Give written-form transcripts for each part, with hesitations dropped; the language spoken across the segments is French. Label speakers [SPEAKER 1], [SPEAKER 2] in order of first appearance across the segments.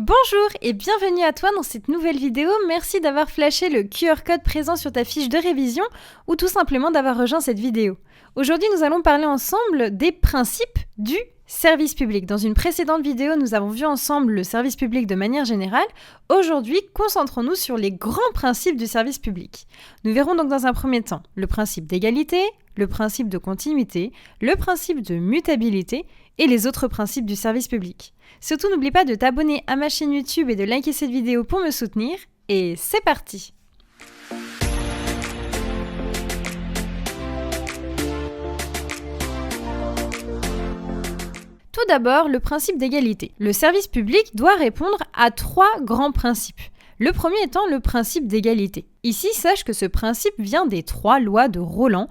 [SPEAKER 1] Bonjour et bienvenue à toi dans cette nouvelle vidéo. Merci d'avoir flashé le QR code présent sur ta fiche de révision ou tout simplement d'avoir rejoint cette vidéo. Aujourd'hui, nous allons parler ensemble des principes du service public. Dans une précédente vidéo, nous avons vu ensemble le service public de manière générale. Aujourd'hui, concentrons-nous sur les grands principes du service public. Nous verrons donc dans un premier temps le principe d'égalité, le principe de continuité, le principe de mutabilité et les autres principes du service public. Surtout, n'oublie pas de t'abonner à ma chaîne YouTube et de liker cette vidéo pour me soutenir. Et c'est parti! Tout d'abord, le principe d'égalité. Le service public doit répondre à 3 grands principes. Le premier étant le principe d'égalité. Ici, sache que ce principe vient des 3 lois de Roland,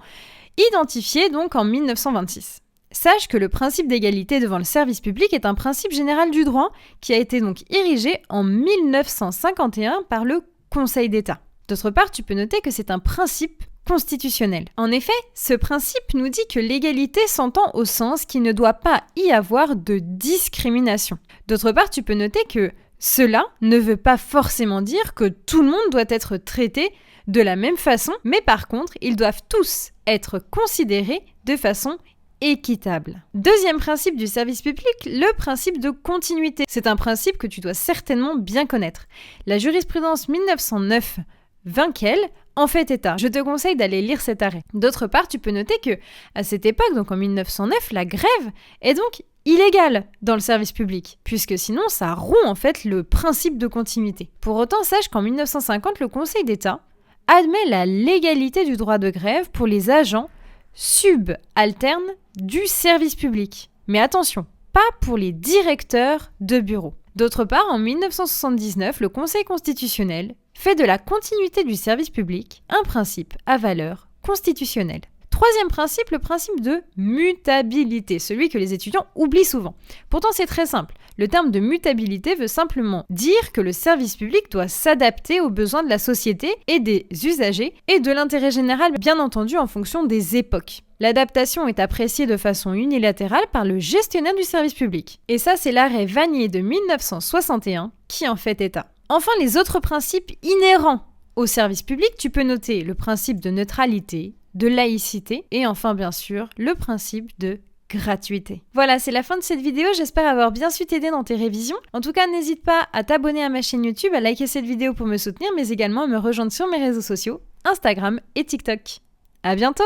[SPEAKER 1] identifiées donc en 1926. Sache que le principe d'égalité devant le service public est un principe général du droit qui a été donc érigé en 1951 par le Conseil d'État. D'autre part, tu peux noter que c'est un principe constitutionnel. En effet, ce principe nous dit que l'égalité s'entend au sens qu'il ne doit pas y avoir de discrimination. D'autre part, tu peux noter que cela ne veut pas forcément dire que tout le monde doit être traité de la même façon, mais par contre, ils doivent tous être considérés de façon équitable. Deuxième principe du service public, le principe de continuité. C'est un principe que tu dois certainement bien connaître. La jurisprudence 1909 Vinquel en fait état. Je te conseille d'aller lire cet arrêt. D'autre part, tu peux noter que à cette époque, donc en 1909, la grève est donc illégale dans le service public, puisque sinon ça rompt en fait le principe de continuité. Pour autant, sache qu'en 1950, le Conseil d'État admet la légalité du droit de grève pour les agents subalternes du service public. Mais attention, pas pour les directeurs de bureau. D'autre part, en 1979, le Conseil constitutionnel fait de la continuité du service public un principe à valeur constitutionnelle. Troisième principe, le principe de mutabilité, celui que les étudiants oublient souvent. Pourtant, c'est très simple. Le terme de mutabilité veut simplement dire que le service public doit s'adapter aux besoins de la société et des usagers et de l'intérêt général, bien entendu, en fonction des époques. L'adaptation est appréciée de façon unilatérale par le gestionnaire du service public. Et ça, c'est l'arrêt Vanier de 1961 qui en fait état. Enfin, les autres principes inhérents au service public, tu peux noter le principe de neutralité, de laïcité et enfin, bien sûr, le principe de gratuité. Voilà, c'est la fin de cette vidéo, j'espère avoir bien su t'aider dans tes révisions. En tout cas, n'hésite pas à t'abonner à ma chaîne YouTube, à liker cette vidéo pour me soutenir, mais également à me rejoindre sur mes réseaux sociaux, Instagram et TikTok. À bientôt!